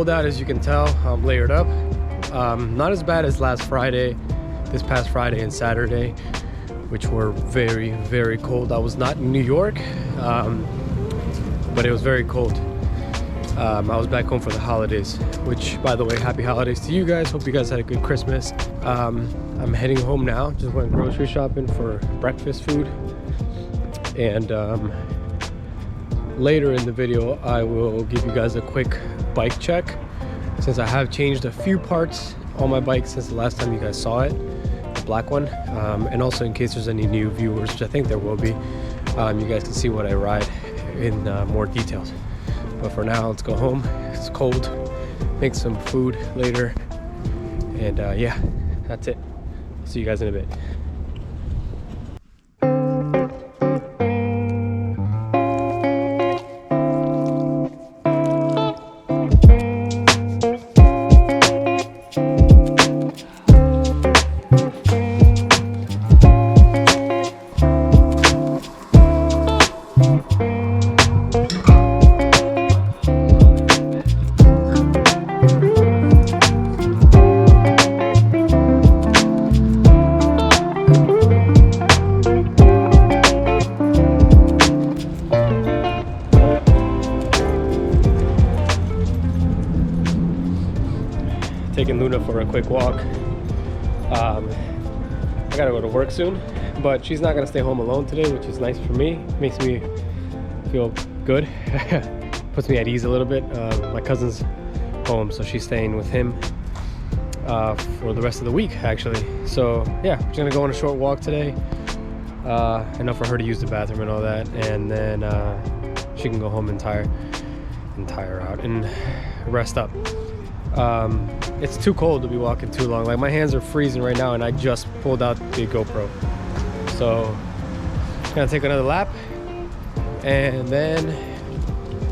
cold out, as you can tell. I'm layered up. Not as bad as this past Friday and Saturday, which were very, very cold. I was not in New York, but it was very cold. I was back home for the holidays, which, by the way, happy holidays to you guys. Hope you guys had a good Christmas. I'm heading home now. Just went grocery shopping for breakfast food. And later in the video, I will give you guys a quick bike check, since I have changed a few parts on my bike since the last time you guys saw it, the black one. And also, in case there's any new viewers, which I think there will be, you guys can see what I ride in more details. But for now, let's go home. It's cold. Make some food later. And yeah, that's it. See you guys in a bit. Taking Luna for a quick walk. I gotta go to work soon, but she's not gonna stay home alone today, which is nice for me. Makes me feel good. Puts me at ease a little bit. My cousin's home, so she's staying with him for the rest of the week, actually. So yeah, we're gonna go on a short walk today, enough for her to use the bathroom and all that, and then she can go home and tire out and rest up. It's too cold to be walking too long. Like, my hands are freezing right now, and I just pulled out the GoPro. So I'm gonna take another lap, and then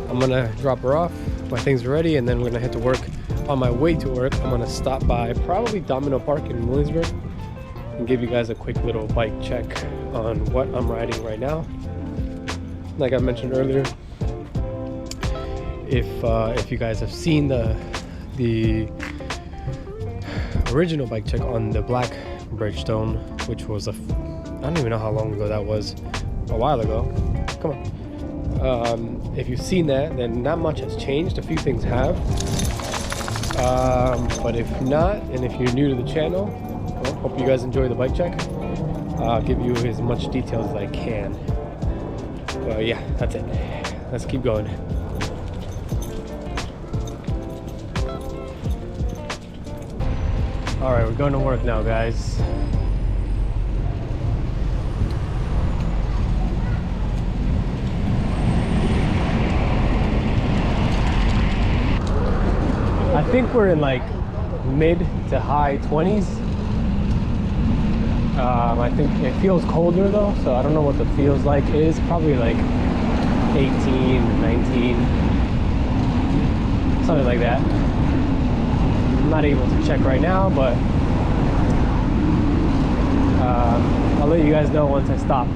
I'm gonna drop her off. My things are ready, and then we're gonna head to work. On my way to work, I'm gonna stop by probably Domino Park in Williamsburg and give you guys a quick little bike check on what I'm riding right now. Like I mentioned earlier, if you guys have seen the original bike check on the black Bridgestone, which was I don't even know how long ago that was, a while ago. Come on. If you've seen that, then not much has changed. A few things have. But if not, and if you're new to the channel, well, hope you guys enjoy the bike check. I'll give you as much details as I can. But yeah, that's it. Let's keep going. All right, we're going to work now, guys. I think we're in like mid to high 20s. I think it feels colder though, so I don't know what the feels like is. Probably like 18, 19, something like that. I'm not able to check right now, but I'll let you guys know once I stop.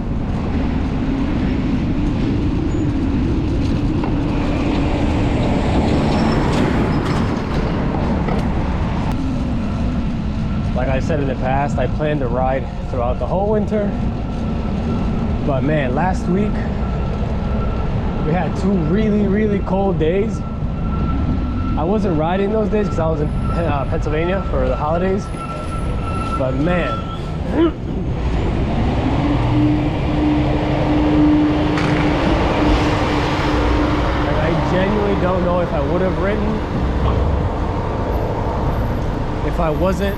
Like I said in the past, I plan to ride throughout the whole winter, but man, last week we had 2 really, really cold days. I wasn't riding those days because I was in Pennsylvania for the holidays, but man, like, I genuinely don't know if I would have ridden if I wasn't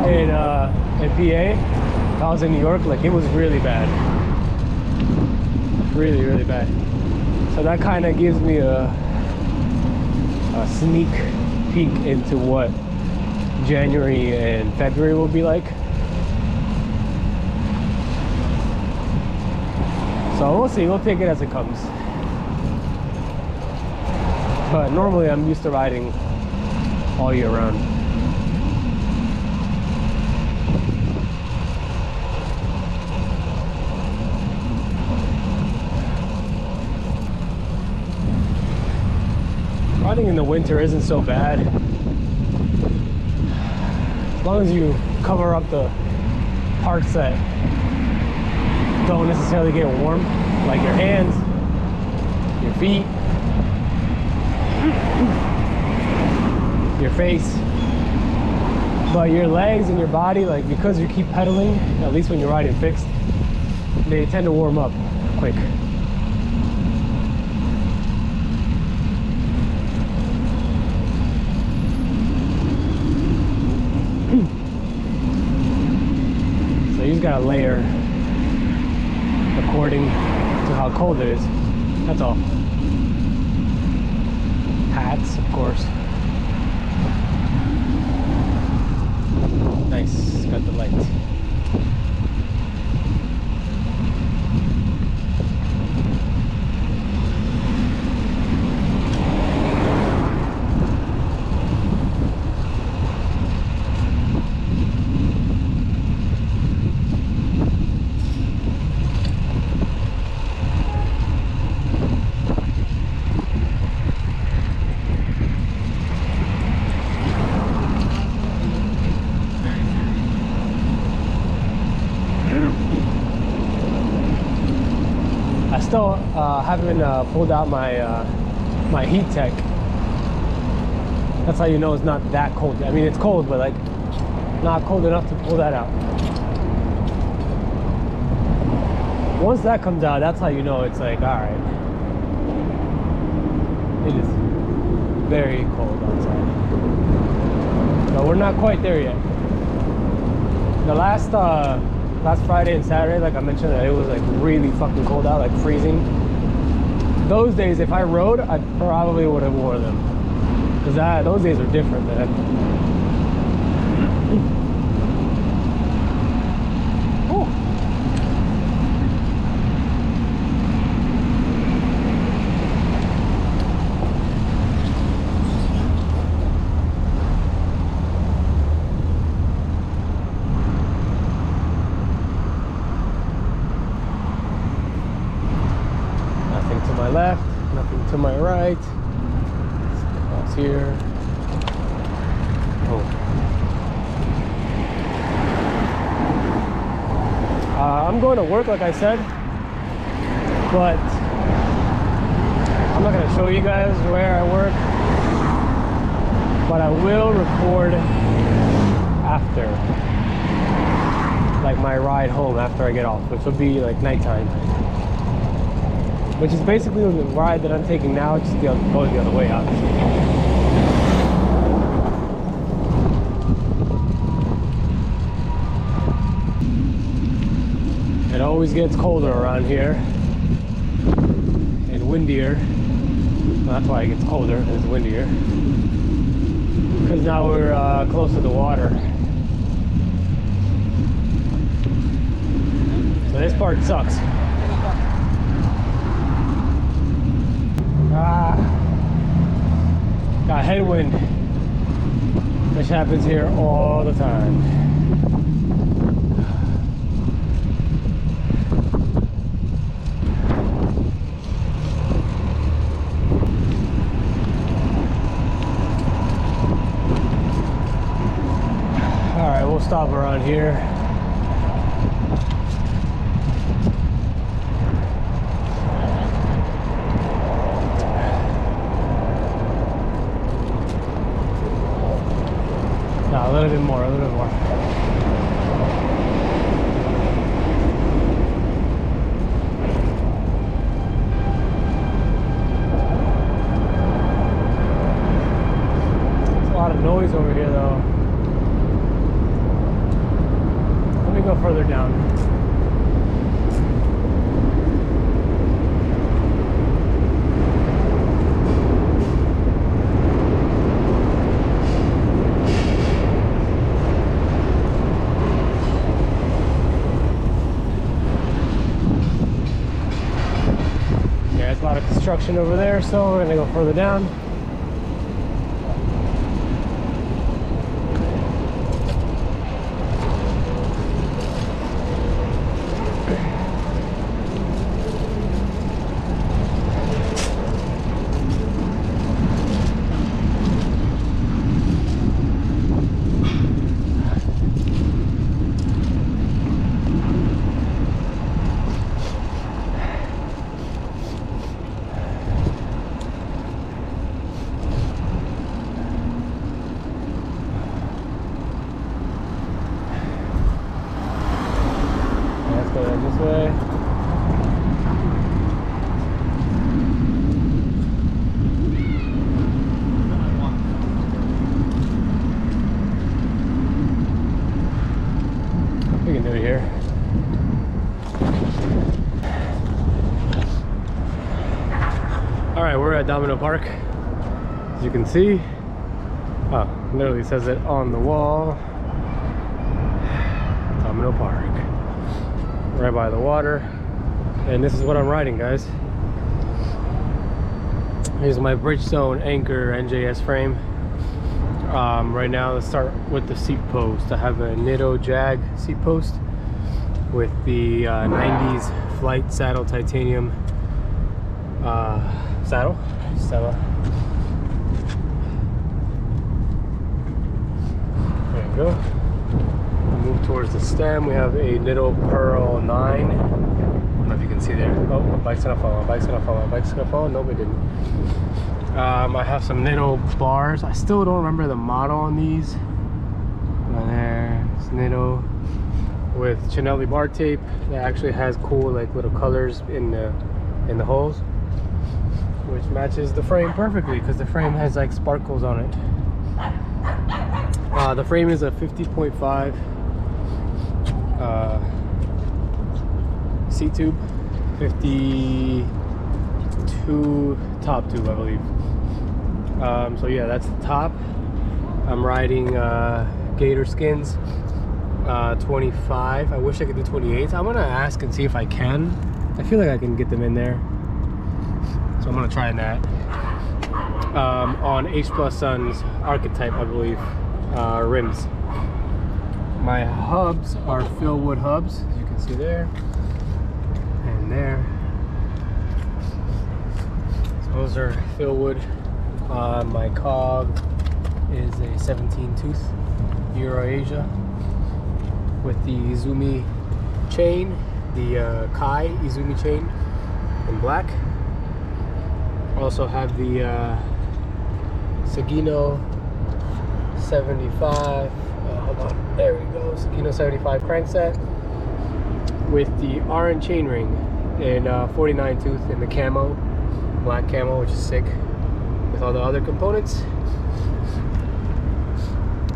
in PA. If I was in New York, like, it was really bad, really, really bad. So that kind of gives me a sneak peek into what January and February will be like. So we'll see, we'll take it as it comes. But normally I'm used to riding all year round. Riding in the winter isn't so bad. As long as you cover up the parts that don't necessarily get warm, like your hands, your feet, your face. But your legs and your body, like, because you keep pedaling, at least when you're riding fixed, they tend to warm up quick. So you just gotta layer according to how cold it is. That's all. Hats, of course. Nice, got the light. I still haven't pulled out my my heat tech. That's how you know it's not that cold. I mean, it's cold, but like not cold enough to pull that out. Once that comes out, that's how you know it's like, all right. It is very cold outside, but we're not quite there yet. The last Friday and Saturday, like I mentioned, it was like really fucking cold out, like freezing. Those days, if I rode, I probably would have wore them, because those days are different, man. Left, nothing to my right. Let's cross here. Oh. I'm going to work, like I said, but I'm not going to show you guys where I work, but I will record after, like my ride home after I get off, which will be like nighttime. Which is basically the ride that I'm taking now, just going the other way out. It always gets colder around here and windier. Well, that's why it gets colder and it's windier, because now we're close to the water. So this part sucks. Got headwind, which happens here all the time. All right, we'll stop around here. A little bit more, a little bit more. There's a lot of noise over here though. Let me go further down. A lot of construction over there, so we're gonna go further down. at Domino Park. As you can see, literally says it on the wall. Domino Park, right by the water. And this is what I'm riding, guys. Here's my Bridgestone Anchor NJS frame. Right now, let's start with the seat post. I have a Nitto Jag seat post with the 90s Flight Saddle Titanium saddle. There you go. Move towards the stem. We have a Nitto Pearl 9. I don't know if you can see there. Oh, my bike's gonna fall. My bike's gonna fall. My bike's gonna fall. Nope, it didn't. I have some Nitto bars. I still don't remember the model on these. Right there, it's Nitto with Chinelli bar tape that actually has cool like little colors in the holes, which matches the frame perfectly because the frame has like sparkles on it. The frame is a 50.5 seat tube, 52 top tube, I believe. So yeah, that's the top. I'm riding gator skins 25. I wish I could do 28. I'm gonna ask and see if I can. I feel like I can get them in there, so I'm gonna try that. On H Plus Sun's Archetype, I believe, rims. My hubs are Philwood hubs, as you can see there and there. So those are Philwood. My cog is a 17 tooth Euro-Asia with the Izumi chain, the Kai Izumi chain in black. Also have the Sagino 75, hold on, there we go, Sagino 75 crankset with the Orange chainring in 49 tooth in the camo, black camo, which is sick with all the other components.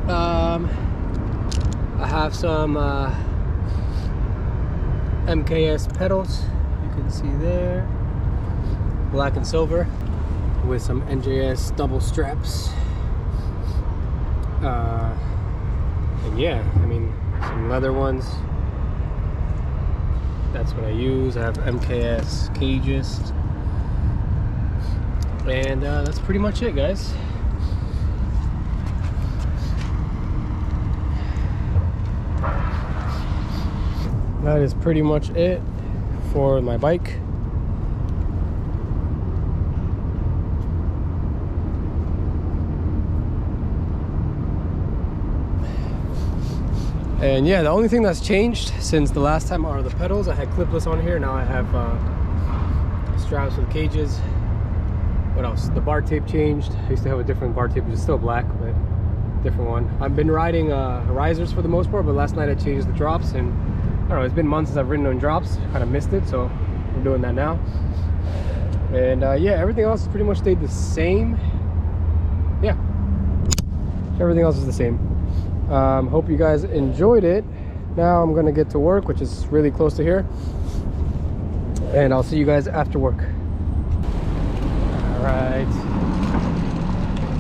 I have some MKS pedals, you can see there, black and silver with some NJS double straps. And yeah, I mean, some leather ones. That's what I use. I have MKS cages. And that's pretty much it, guys. That is pretty much it for my bike. And yeah, the only thing that's changed since the last time are the pedals. I had clipless on here, now I have straps with cages. What else? The bar tape changed. I used to have a different bar tape, which is still black, but different one. I've been riding risers for the most part, but last night I changed the drops, and I don't know, it's been months since I've ridden on drops. Kind of missed it, so we're doing that now. And yeah, everything else has pretty much stayed the same. Yeah, everything else is the same. Hope you guys enjoyed it. Now I'm gonna get to work, which is really close to here, and I'll see you guys after work. All right,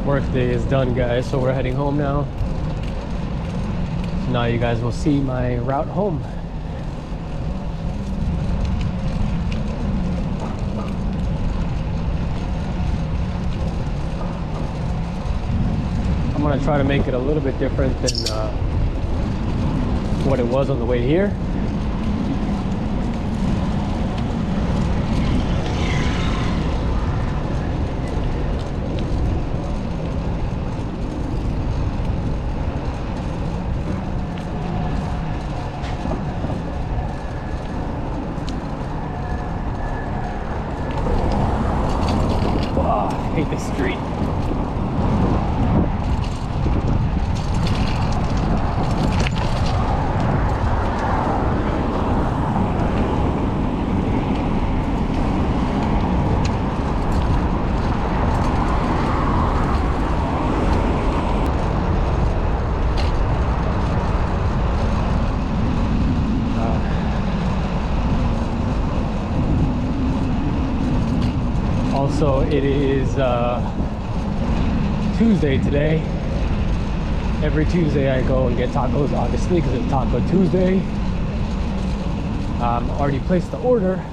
work day is done, guys, so we're heading home now. So now you guys will see my route home. I'm gonna try to make it a little bit different than what it was on the way here. Oh, I hate this street. So it is Tuesday today. Every Tuesday I go and get tacos, obviously, because it's Taco Tuesday. Already placed the order,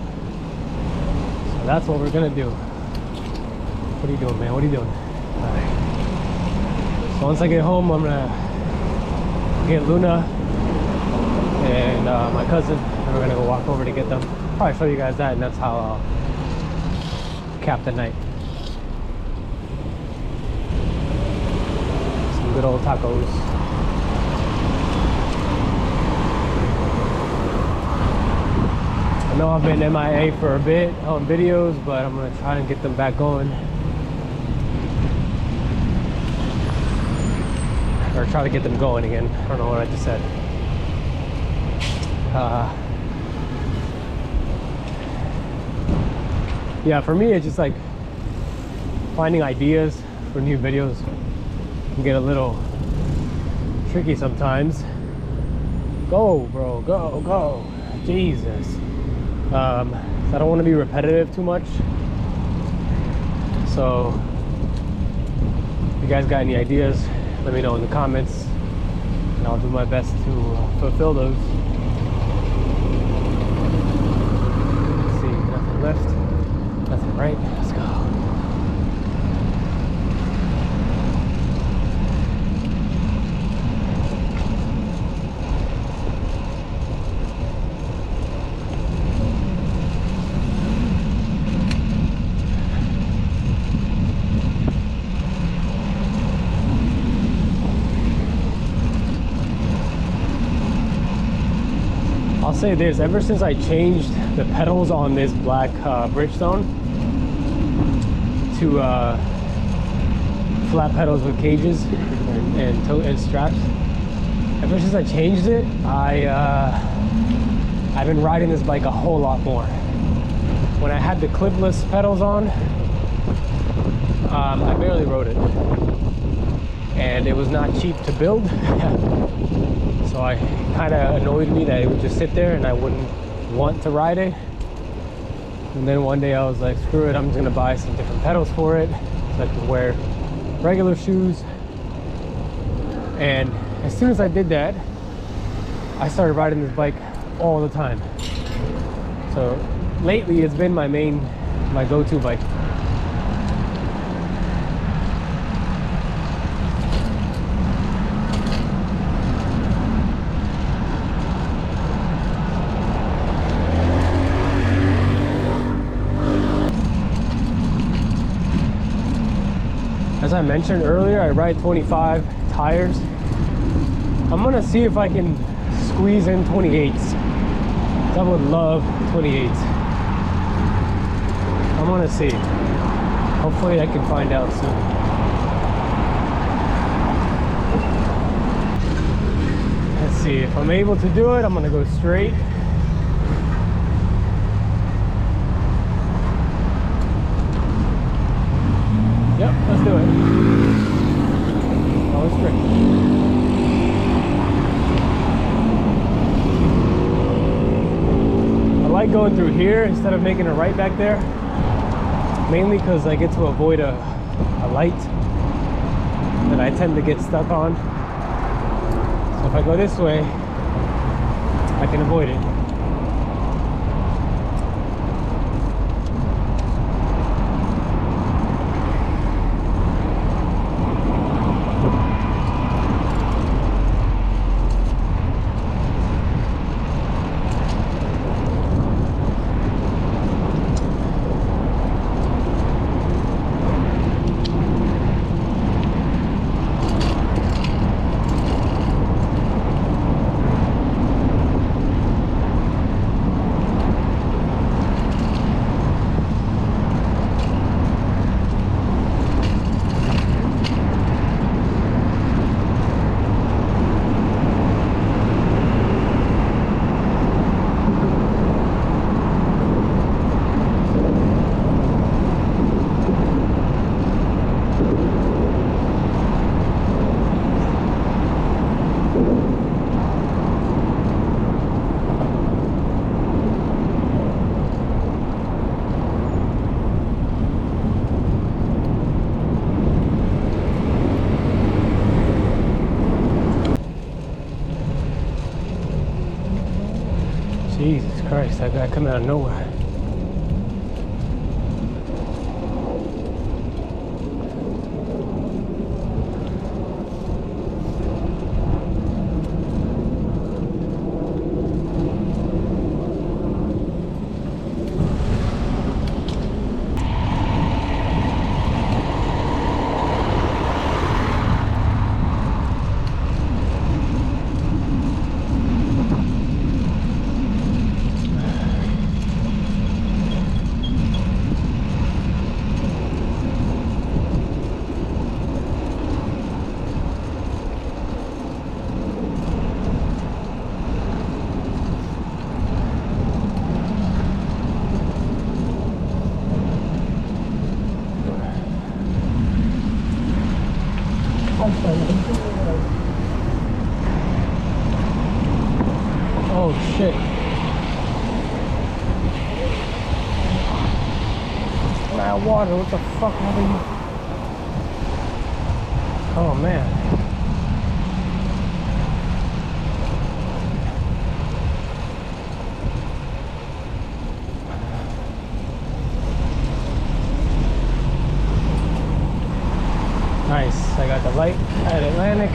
so that's what we're gonna do. What are you doing, man? What are you doing? All right. So once I get home, I'm gonna get Luna and my cousin, and we're gonna go walk over to get them. Probably show you guys that, and that's how I'll cap the night. Some good old tacos. I know I've been MIA for a bit on videos, but I'm gonna try and get them back going. Or try to get them going again. I don't know what I just said. Yeah, for me, it's just like finding ideas for new videos can get a little tricky sometimes. Go, bro, go, go. Jesus. I don't want to be repetitive too much. So, if you guys got any ideas, let me know in the comments, and I'll do my best to fulfill those. Let's see, nothing left, nothing right. Let's go. I'll say this, ever since I changed the pedals on this black Bridgestone to flat pedals with cages and straps, ever since I changed it, I've been riding this bike a whole lot more. When I had the clipless pedals on, I barely rode it, and it was not cheap to build. So I kind of annoyed me that it would just sit there and I wouldn't want to ride it. And then one day I was like, screw it, I'm just gonna buy some different pedals for it so I can wear regular shoes. And as soon as I did that, I started riding this bike all the time. So lately it's been my go-to bike. As I mentioned earlier, I ride 25 tires. I'm gonna see if I can squeeze in 28s. I would love 28s. I'm gonna see. Hopefully I can find out soon. Let's see, if I'm able to do it, I'm gonna go straight. Yep, let's do it. Go straight. I like going through here instead of making a right back there, mainly because I get to avoid a light that I tend to get stuck on. So if I go this way, I can avoid it. Christ, that guy coming out of nowhere. Oh shit. That water, what the fuck happened? Oh man. Nice, I got the light at Atlantic.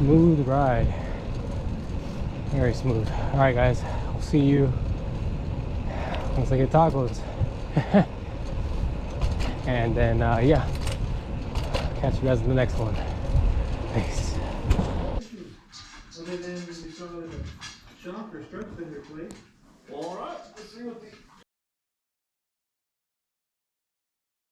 Smooth ride, very smooth. All right guys, I'll see you once I get tacos. And then yeah, catch you guys in the next one. Peace. Other than you saw like a shock or strips in your plate. All right.